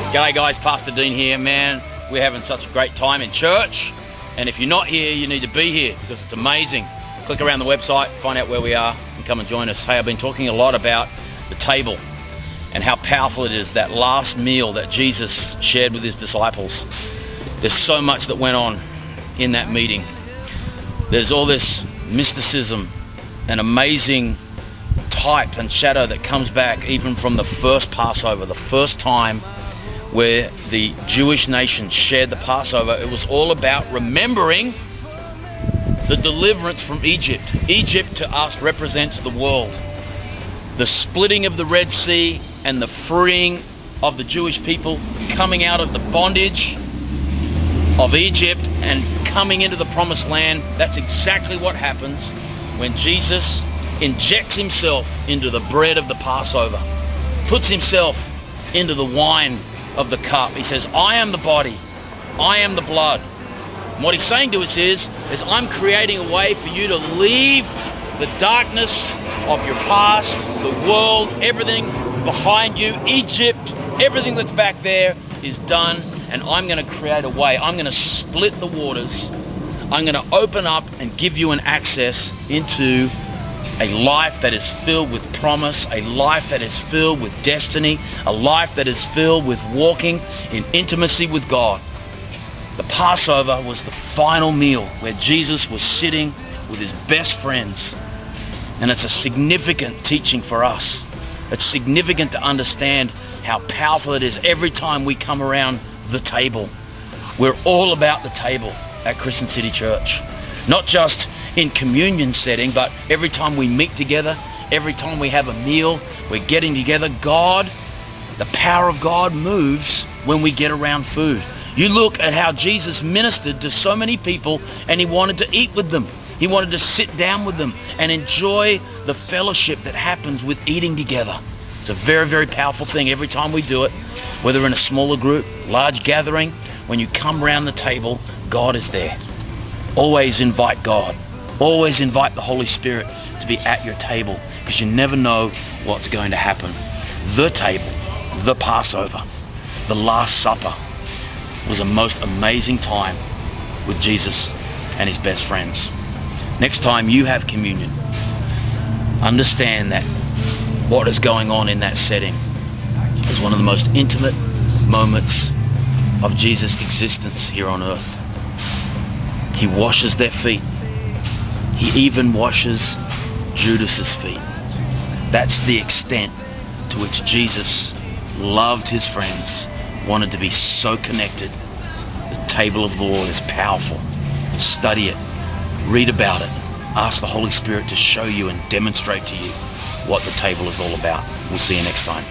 G'day guys, Pastor Dean here. Man, we're having such a great time in church, and if you're not here, you need to be here because it's amazing. Click around the website, find out where we are, and come and join us. Hey, I've been talking a lot about the table and how powerful it is, that last meal that Jesus shared with his disciples. There's so much that went on in that meeting. There's all this mysticism and amazing type and shadow that comes back even from the first Passover, the first time where the Jewish nation shared the Passover. It was all about remembering the deliverance from Egypt. Egypt to us represents the world. The splitting of the Red Sea and the freeing of the Jewish people coming out of the bondage of Egypt and coming into the promised land. That's exactly what happens when Jesus injects himself into the bread of the Passover, puts himself into the wine of the cup. He says, I am the body, I am the blood. And what he's saying to us is I'm creating a way for you to leave the darkness of your past, the world, everything behind you, Egypt, everything that's back there is done, and I'm going to create a way. I'm going to split the waters. I'm going to open up and give you an access into a life that is filled with promise, a life that is filled with destiny, a life that is filled with walking in intimacy with God. The Passover was the final meal where Jesus was sitting with his best friends. And it's a significant teaching for us. It's significant to understand how powerful it is every time we come around the table. We're all about the table at Christian City Church. Not just in communion setting, but every time we meet together, every time we have a meal, we're getting together. God, the power of God moves when we get around food. You look at how Jesus ministered to so many people, and he wanted to eat with them. He wanted to sit down with them and enjoy the fellowship that happens with eating together. It's a very, very powerful thing every time we do it, whether in a smaller group, large gathering. When you come around the table, God is there. Always invite God. Always invite the Holy Spirit to be at your table, because you never know what's going to happen. The table, the Passover, the Last Supper was a most amazing time with Jesus and his best friends. Next time you have communion, understand that what is going on in that setting is one of the most intimate moments of Jesus' existence here on earth. He washes their feet. He even washes Judas's feet. That's the extent to which Jesus loved his friends, wanted to be so connected. The table of the Lord is powerful. Study it. Read about it. Ask the Holy Spirit to show you and demonstrate to you what the table is all about. We'll see you next time.